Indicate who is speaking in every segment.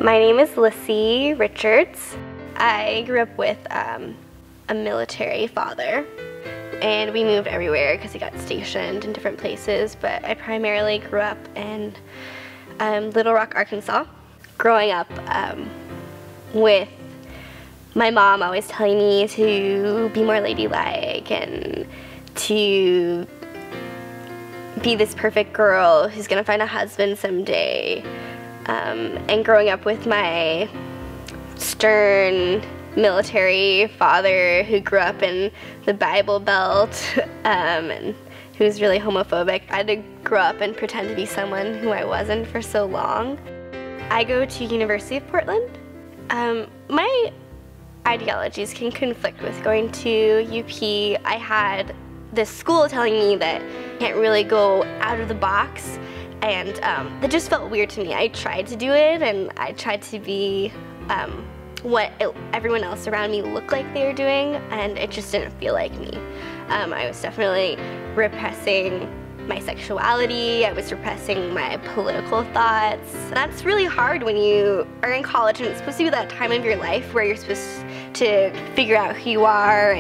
Speaker 1: My name is Lissy Richards. I grew up with a military father, and we moved everywhere because he got stationed in different places, but I primarily grew up in Little Rock, Arkansas. Growing up with my mom always telling me to be more ladylike and to be this perfect girl who's gonna find a husband someday. And growing up with my stern military father who grew up in the Bible Belt and who's really homophobic, I had to grow up and pretend to be someone who I wasn't for so long. I go to University of Portland. My ideologies can conflict with going to UP. I had this school telling me that I can't really go out of the box, and that just felt weird to me. I tried to do it, and I tried to be what everyone else around me looked like they were doing, and it just didn't feel like me. I was definitely repressing my sexuality, I was repressing my political thoughts. That's really hard when you are in college, and it's supposed to be that time of your life where you're supposed to figure out who you are,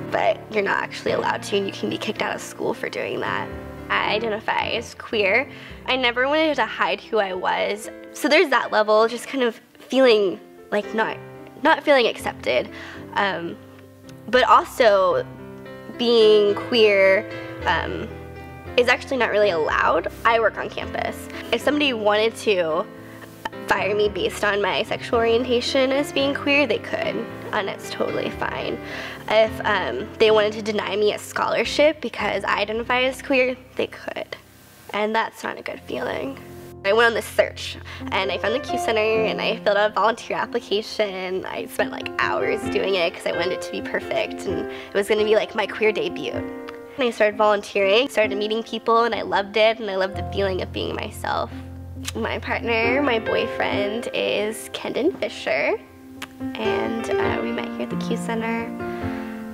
Speaker 1: but you're not actually allowed to, and you can be kicked out of school for doing that. I identify as queer. I never wanted to hide who I was. So there's that level, just kind of feeling like not feeling accepted. But also being queer is actually not really allowed. I work on campus. If somebody wanted to fire me based on my sexual orientation as being queer, they could, and it's totally fine. If they wanted to deny me a scholarship because I identify as queer, they could, and that's not a good feeling. I went on this search, and I found the Q Center, and I filled out a volunteer application. I spent like hours doing it because I wanted it to be perfect, and it was going to be like my queer debut. And I started volunteering, started meeting people, and I loved it, and I loved the feeling of being myself. My partner, my boyfriend, is Kendon Fisher, and we met here at the Q Center,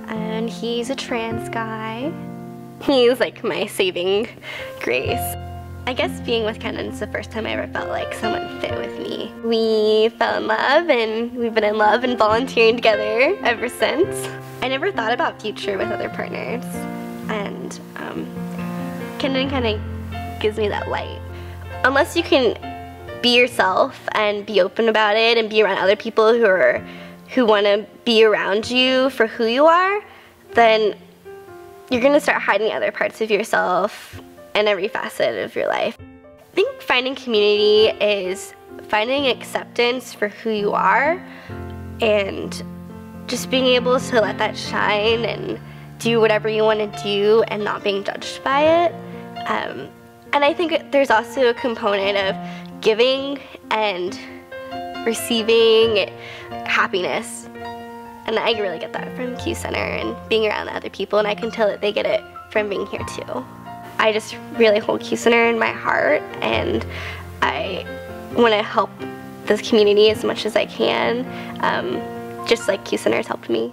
Speaker 1: and he's a trans guy. He's like my saving grace. I guess being with Kendon is the first time I ever felt like someone fit with me. We fell in love, and we've been in love and volunteering together ever since. I never thought about future with other partners, and Kendon kind of gives me that light. Unless you can be yourself and be open about it and be around other people who want to be around you for who you are, then you're going to start hiding other parts of yourself in every facet of your life. I think finding community is finding acceptance for who you are and just being able to let that shine and do whatever you want to do and not being judged by it. And I think there's also a component of giving and receiving happiness. And I really get that from Q Center and being around the other people, and I can tell that they get it from being here too. I just really hold Q Center in my heart, and I want to help this community as much as I can, just like Q Center has helped me.